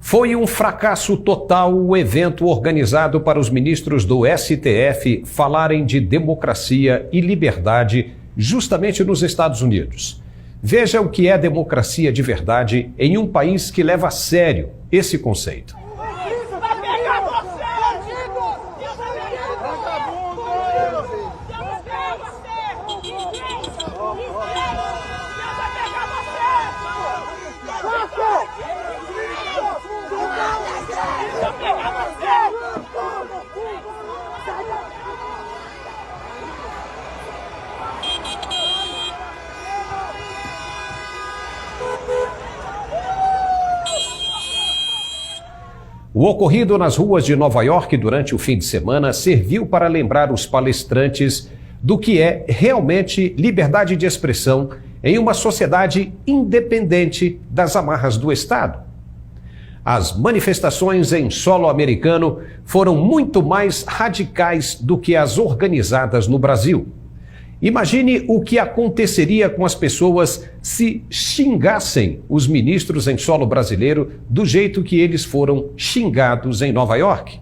Foi um fracasso total o evento organizado para os ministros do STF falarem de democracia e liberdade justamente nos Estados Unidos. Veja o que é democracia de verdade em um país que leva a sério esse conceito. O ocorrido nas ruas de Nova York durante o fim de semana serviu para lembrar os palestrantes do que é realmente liberdade de expressão em uma sociedade independente das amarras do Estado. As manifestações em solo americano foram muito mais radicais do que as organizadas no Brasil. Imagine o que aconteceria com as pessoas se xingassem os ministros em solo brasileiro do jeito que eles foram xingados em Nova York.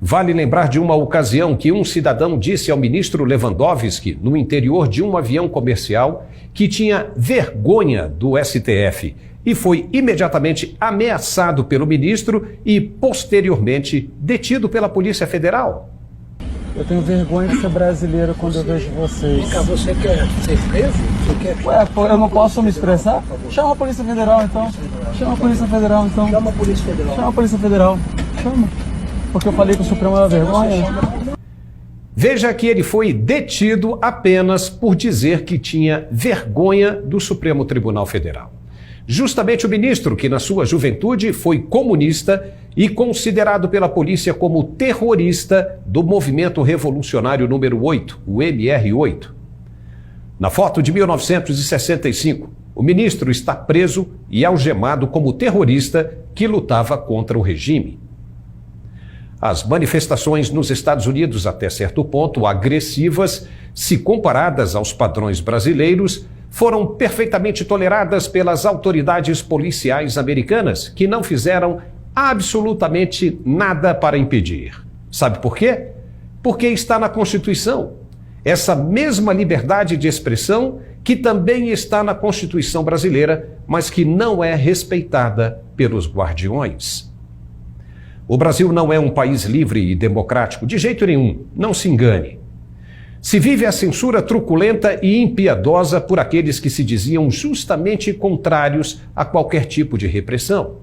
Vale lembrar de uma ocasião que um cidadão disse ao ministro Lewandowski, no interior de um avião comercial, que tinha vergonha do STF e foi imediatamente ameaçado pelo ministro e, posteriormente, detido pela Polícia Federal. Eu tenho vergonha de ser brasileiro quando eu vejo vocês. Você quer ser preso? Ué, eu não posso me expressar? Chama a Polícia Federal, então. Chama a Polícia Federal, então. Chama a Polícia Federal. Chama a Polícia Federal. Chama. Porque eu falei que o Supremo era vergonha. Veja que ele foi detido apenas por dizer que tinha vergonha do Supremo Tribunal Federal. Justamente o ministro, que na sua juventude foi comunista e considerado pela polícia como terrorista do Movimento Revolucionário número 8, o MR8. Na foto de 1965, o ministro está preso e algemado como terrorista que lutava contra o regime. As manifestações nos Estados Unidos, até certo ponto, agressivas, se comparadas aos padrões brasileiros, foram perfeitamente toleradas pelas autoridades policiais americanas, que não fizeram absolutamente nada para impedir. Sabe por quê? Porque está na Constituição. Essa mesma liberdade de expressão que também está na Constituição brasileira, mas que não é respeitada pelos guardiões. O Brasil não é um país livre e democrático, de jeito nenhum, não se engane. Se vive a censura truculenta e impiedosa por aqueles que se diziam justamente contrários a qualquer tipo de repressão.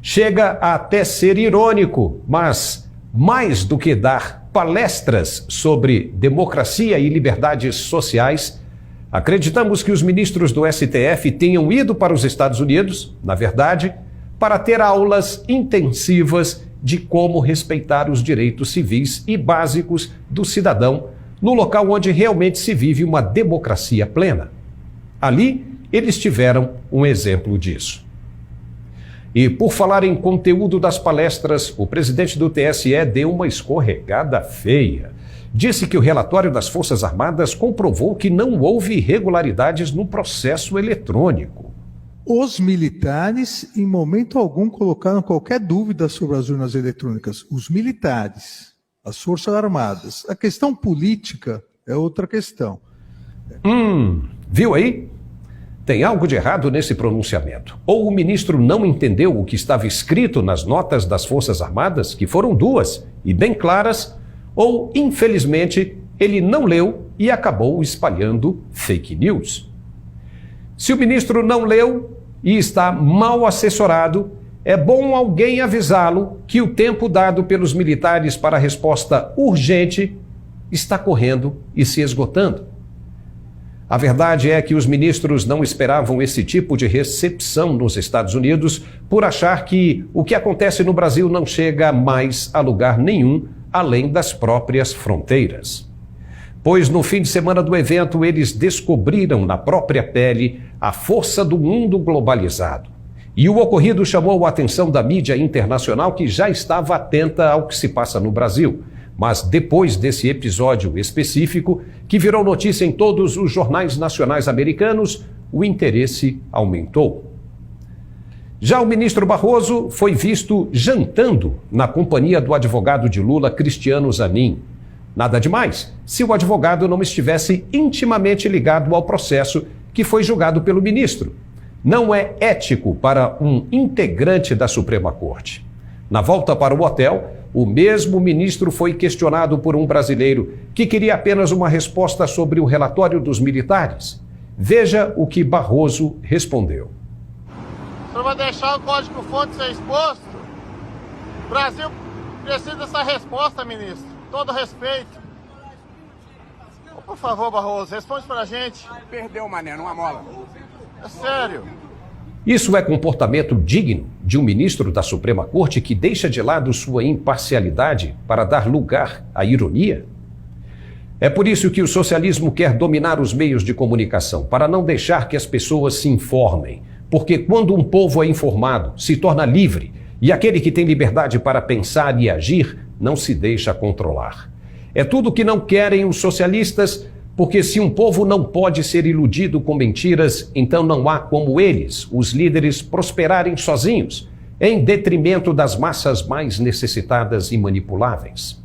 Chega a até ser irônico, mas mais do que dar palestras sobre democracia e liberdades sociais, acreditamos que os ministros do STF tenham ido para os Estados Unidos, na verdade, para ter aulas intensivas de como respeitar os direitos civis e básicos do cidadão no local onde realmente se vive uma democracia plena. Ali, eles tiveram um exemplo disso. E por falar em conteúdo das palestras, o presidente do TSE deu uma escorregada feia. Disse que o relatório das Forças Armadas comprovou que não houve irregularidades no processo eletrônico. Os militares, em momento algum, colocaram qualquer dúvida sobre as urnas eletrônicas. Os militares, as Forças Armadas. A questão política é outra questão. Viu aí? Tem algo de errado nesse pronunciamento. Ou o ministro não entendeu o que estava escrito nas notas das Forças Armadas, que foram duas e bem claras, ou, infelizmente, ele não leu e acabou espalhando fake news. Se o ministro não leu e está mal assessorado, é bom alguém avisá-lo que o tempo dado pelos militares para a resposta urgente está correndo e se esgotando. A verdade é que os ministros não esperavam esse tipo de recepção nos Estados Unidos por achar que o que acontece no Brasil não chega mais a lugar nenhum além das próprias fronteiras. Pois no fim de semana do evento eles descobriram na própria pele a força do mundo globalizado. E o ocorrido chamou a atenção da mídia internacional, que já estava atenta ao que se passa no Brasil. Mas depois desse episódio específico, que virou notícia em todos os jornais nacionais americanos, o interesse aumentou. Já o ministro Barroso foi visto jantando na companhia do advogado de Lula, Cristiano Zanin. Nada demais, se o advogado não estivesse intimamente ligado ao processo que foi julgado pelo ministro. Não é ético para um integrante da Suprema Corte. Na volta para o hotel, o mesmo ministro foi questionado por um brasileiro que queria apenas uma resposta sobre o relatório dos militares. Veja o que Barroso respondeu. O senhor vai deixar o código-fonte ser exposto? O Brasil precisa dessa resposta, ministro. Todo respeito. Por favor, Barroso, responde pra gente. Perdeu, mané, numa mola. É sério. Isso é comportamento digno de um ministro da Suprema Corte que deixa de lado sua imparcialidade para dar lugar à ironia? É por isso que o socialismo quer dominar os meios de comunicação, para não deixar que as pessoas se informem. Porque quando um povo é informado, se torna livre, e aquele que tem liberdade para pensar e agir não se deixa controlar. É tudo o que não querem os socialistas, porque se um povo não pode ser iludido com mentiras, então não há como eles, os líderes, prosperarem sozinhos, em detrimento das massas mais necessitadas e manipuláveis.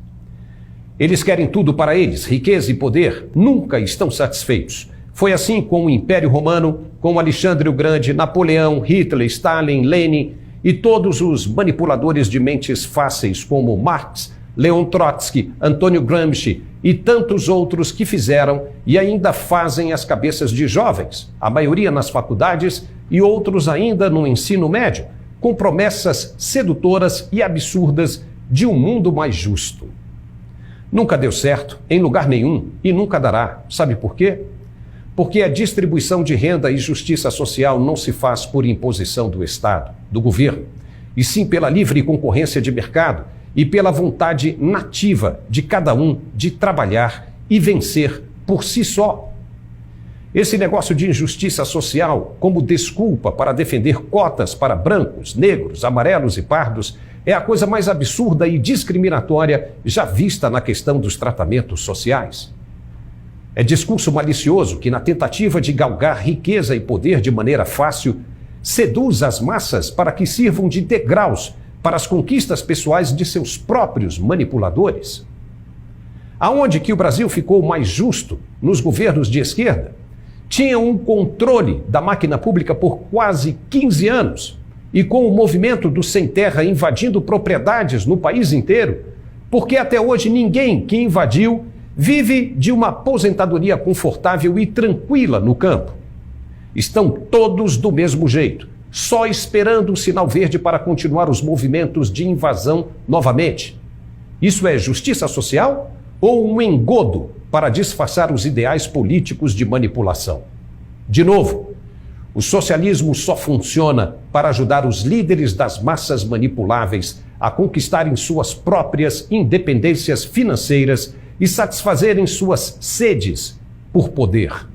Eles querem tudo para eles, riqueza e poder, nunca estão satisfeitos. Foi assim com o Império Romano, com Alexandre o Grande, Napoleão, Hitler, Stalin, Lenin e todos os manipuladores de mentes fáceis como Marx, Leon Trotsky, Antônio Gramsci e tantos outros que fizeram e ainda fazem as cabeças de jovens, a maioria nas faculdades e outros ainda no ensino médio, com promessas sedutoras e absurdas de um mundo mais justo. Nunca deu certo, em lugar nenhum, e nunca dará. Sabe por quê? Porque a distribuição de renda e justiça social não se faz por imposição do Estado, do governo, e sim pela livre concorrência de mercado e pela vontade nativa de cada um de trabalhar e vencer por si só. Esse negócio de injustiça social, como desculpa para defender cotas para brancos, negros, amarelos e pardos, é a coisa mais absurda e discriminatória já vista na questão dos tratamentos sociais. É discurso malicioso que, na tentativa de galgar riqueza e poder de maneira fácil, seduz as massas para que sirvam de degraus para as conquistas pessoais de seus próprios manipuladores. Aonde que o Brasil ficou mais justo nos governos de esquerda? Tinha um controle da máquina pública por quase 15 anos e com o movimento do sem terra invadindo propriedades no país inteiro, porque até hoje ninguém que invadiu vive de uma aposentadoria confortável e tranquila no campo. Estão todos do mesmo jeito, só esperando o sinal verde para continuar os movimentos de invasão novamente. Isso é justiça social ou um engodo para disfarçar os ideais políticos de manipulação? De novo, o socialismo só funciona para ajudar os líderes das massas manipuláveis a conquistarem suas próprias independências financeiras e satisfazerem suas sedes por poder.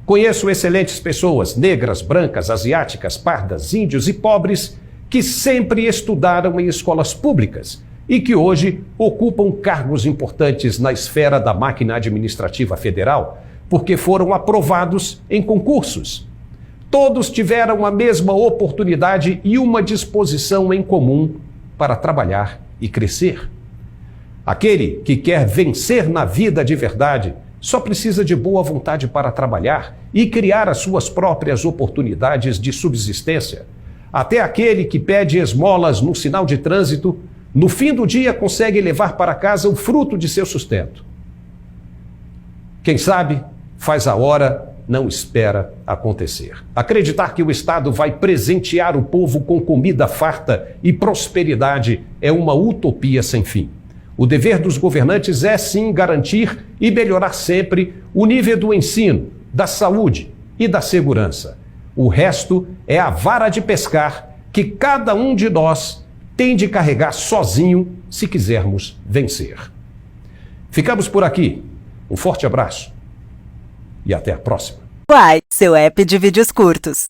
Conheço excelentes pessoas, negras, brancas, asiáticas, pardas, índios e pobres, que sempre estudaram em escolas públicas e que hoje ocupam cargos importantes na esfera da máquina administrativa federal, porque foram aprovados em concursos. Todos tiveram a mesma oportunidade e uma disposição em comum para trabalhar e crescer. Aquele que quer vencer na vida de verdade só precisa de boa vontade para trabalhar e criar as suas próprias oportunidades de subsistência. Até aquele que pede esmolas no sinal de trânsito, no fim do dia consegue levar para casa o fruto de seu sustento. Quem sabe, faz a hora, não espera acontecer. Acreditar que o Estado vai presentear o povo com comida farta e prosperidade é uma utopia sem fim. O dever dos governantes é, sim, garantir e melhorar sempre o nível do ensino, da saúde e da segurança. O resto é a vara de pescar que cada um de nós tem de carregar sozinho se quisermos vencer. Ficamos por aqui. Um forte abraço e até a próxima. Uai, seu app de vídeos curtos.